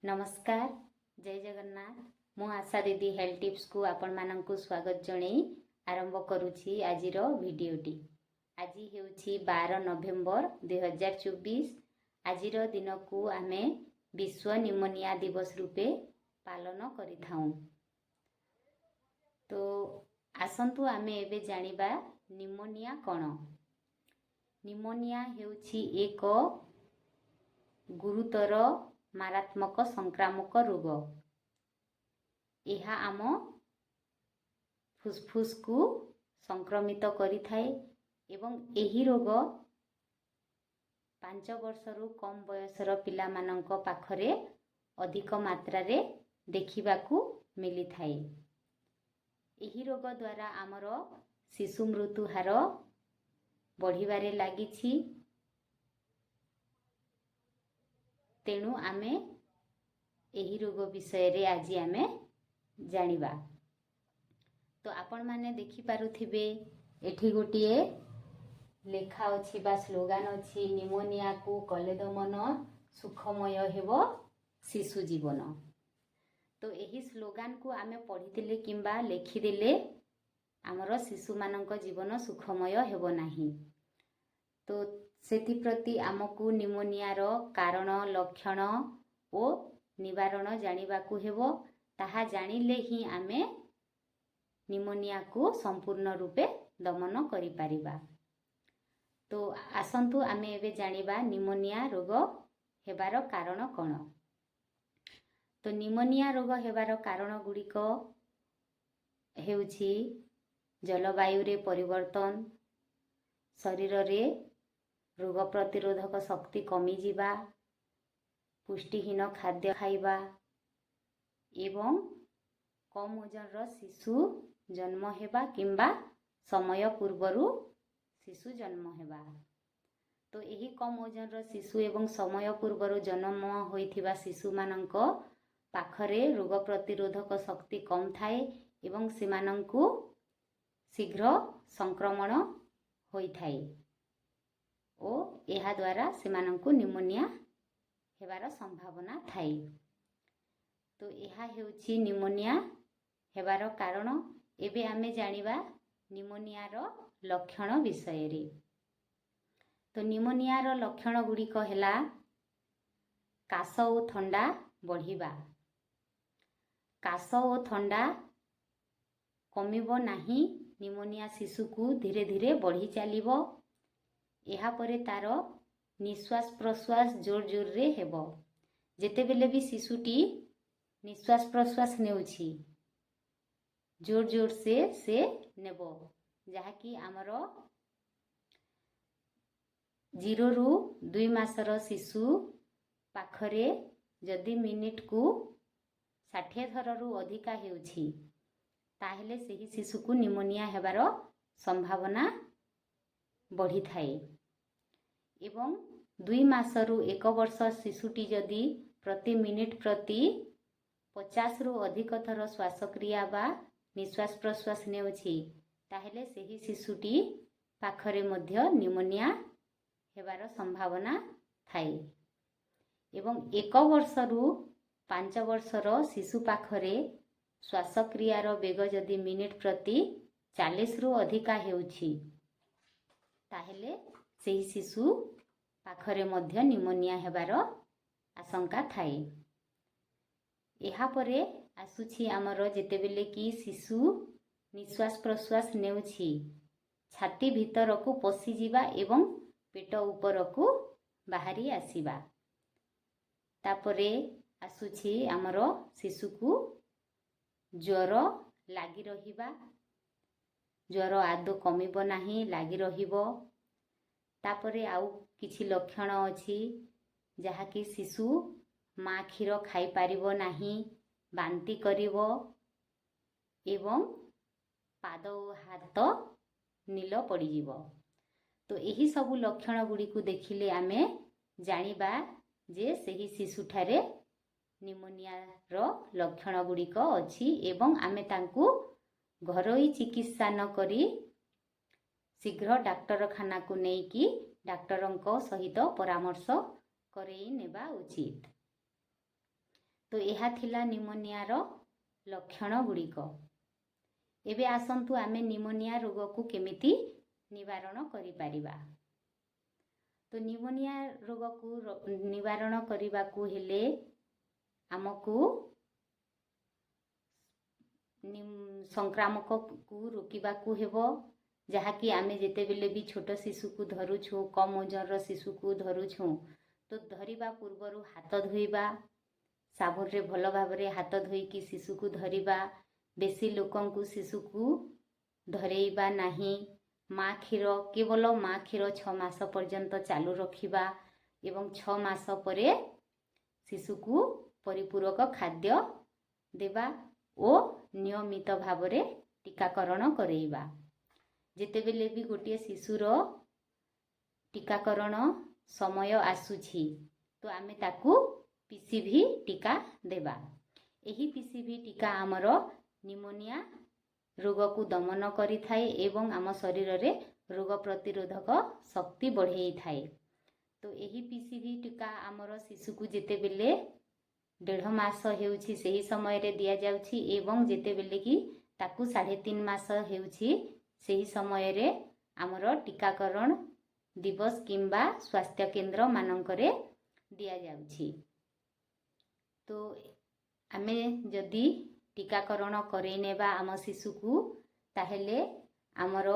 नमस्कार जय जगन्नाथ मु आशा दीदी हेल्थ टिप्स को आपण मानकु स्वागत जणई आरंभ करूछि आजिरो वीडियोटी। आज हेउछि 12 नवेम्बर 2024। आजिरो दिन को आमे विश्व निमोनिया दिवस रूपे पालन करिथाउ। तो आसंतु आमे एबे जानिबा निमोनिया कोन। निमोनिया हेउछि एक गुरुतर मारात्मक संक्रामक रोग। यह आम फुसफुस को संक्रमित करि थाए एवं एही रोग 5 वर्षरु कम बयसर पिला मानंक पाखरे अधिक मात्रा रे देखिबाकू मिली थाए। एही रोग द्वारा आमर शिशु मृत्यु हार बढ़िबारे लागिछि। तेणु आमे एही रोग विषय रे आज आमे जानिबा। तो आपण माने देखि पारुथिबे एठी गोटिए लेखा अछि बा स्लोगान अछि, निमोनिया को कले दमन सुखमय हेबो शिशु जीवन। तो एही स्लोगान को आमे पढ़ितिले किंबा लेखि दिले आमर शिशु मानक जीवन सुखमय हेबो नाही। तो सेति प्रति आमको निमोनिया रो कारण लक्षण ओ निवारण जानिबाकू हेबो। ताहा जानिले ही आमे निमोनिया को संपूर्ण रूपे दमन करि पारिबा। तो आसंतु आमे एबे जानिबा निमोनिया रोग हेबार कारण कोन। तो निमोनिया रोग हेबार कारण गुड़िक हेउछि जलवायु रे परिवर्तन, शरीर रे रोग प्रतिरोधक शक्ति कमी जीवा, पुष्टिहीन खाद्य खाइबा एवं कम ओजन शिशु जन्म हेबा किंबा समय पूर्वरु शिशु जन्म हेबा। तो यही कम ओजन शिशु एवं समय पूर्वरु जन्म होइथिबा शिशु मानंक पाखरे रोग प्रतिरोधक शक्ति कम थाए एवं सेमानंकु शीघ्र संक्रमण होइथाए ओ एहा द्वारा सेमानंकु निमोनिया हेबार संभावना थाए। तो एहा हेउछि निमोनिया हेबार कारण। एबे आमे जानिबा निमोनिया रो लक्षण विषय रे। तो निमोनिया रो लक्षण गुड़िक हेला काश ओ ठंडा बढ़िबा। काश ओ ठंडा कमिबो नाही। निमोनिया शिशु को धीरे धीरे बढ़ी चलिबो। एहा परे तारो निश्वास प्रश्वास जोर जोर रे हेबो। जेते बेले भी शिशुटी निश्वास प्रश्वास नेउछि जोर जोर से नेबो, जहा कि आमरो 0 रु 2 मासर शिशु पाखरे जदि मिनिट को 60 थर रु अधिका हेउछि ताहेले सेही शिशु को निमोनिया हेबार संभावना बढ़ी थाए। एवं 2 मासरु 1 वर्ष शिशुटी जदि प्रति मिनिट प्रति 50 रु अधिक थर श्वासक्रिया बा निश्वास प्रश्वास नेउछि ताहेले सेही शिशुटी पाखरे मध्य निमोनिया हेबार संभावना थाए। एवं 1 वर्ष रु 5 वर्षर शिशु पाखरे श्वासक्रियार बेग जदि मिनिट प्रति 40 रु अधिका हेउछि ताहेले सेही शिशु पाखरे मध्य निमोनिया हेबार आशंका थाए। एहा परे आसुछि आमर जेतेबेले कि शिशु निश्वास प्रश्वास नेउछि छाती भीतर को पसी जीवा एवं पेट ऊपर को बाहरी आसीबा। तापरे आसुछि आमर शिशु को ज्वर लागी रहिबा। ज्वर आदो कमिबो नाही, लागी रहिबो। तापरे आउ किछि लक्षण अछि जहा कि शिशु माँ क्षीर खाई पारिबो नाही, बांती करिबो एवं पाद ओ हाथ नील पड़ी जीवो। तो यही सबु लक्षण गुड़ी को देखिले आमे जानिबा जे सही शिशु ठारे निमोनिया रो लक्षण गुड़िक अछि एवं आमे तांकु घरोई चिकित्सा न करी शीघ्र डाक्तरखाना को नेकी डाक्तरंको सहित परामर्श करई नेबा उचित। तो यह थिला निमोनियार लक्षण गुड़िक। एबे आसंतु आमे निमोनिया रोग को केमिति निवारण करि परिबा। तो निमोनिया रोग को निवारण करने को हेले आमको संक्रामक को रोकिबा को हेबो, जहाँकि आमे जेतेबेले भी छोट शिशु को धरुछु, कम ओजन शिशु को धरुछु, तो धरिबा पूर्वरु हाथ धोइबा, साबुन रे भल भाबरे हाथ धोइकी शिशु को धरिबा। बेसी लोकन को शिशु को धरेइबा नाही। माँ क्षीर केवल माँ क्षीर 6 मास पर्यंत चालू रखिबा एवं 6 मास परे शिशु को परिपूरक खाद्य देबा ओ नियमित भावरे टीकाकरण करेइबा। जेतेबेले भी गोटे शिशुर टीकाकरण समय आसुछि तो आमे ताकू पीसीवी टीका देबा। एही पीसीवी टीका आमर निमोनिया रोग को दमन करि थाए एवं आम शरीर रे रोग प्रतिरोधक शक्ति बढ़ेई थाए। तो एही पीसीवी टीका आमर शिशु को जेतेबेले 1.5 मास हेउछि सेही समय रे दिया जाउछि एवं जेतेबेले कि ताकू 3.5 मास हेउछि सेही समय रे आमर टीकाकरण दिवस किंबा स्वास्थ्य केंद्र मानकरे दिया जाउछि। तो आमे जदि टीकाकरण करई नेबा आम शिशु को ताहेले आमर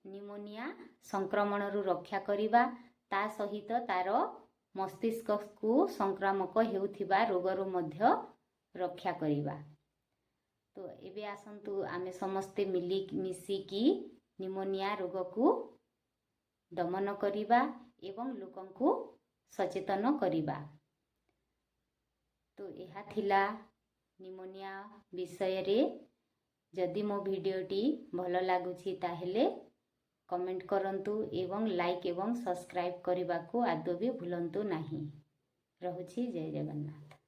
निमोनिया संक्रमण रु रक्षा करिबा, ता सहित तार मस्तिष्क को संक्रामक हेउथिबा रोगरु मध्य रक्षा करिबा। तो एबे आसंतु आमे समस्ते मिसिकी निमोनिया रोग को दमन करिबा एवं लोकन को सचेतन करिबा। तो यह थिला निमोनिया विषय रे। जदि मो वीडियोटी भल लागुछि ताहेले कमेंट करंतु एवं लाइक एवं सब्सक्राइब करने को आदौ भी भूलंतु नहीं। रहुछि। जय जगन्नाथ।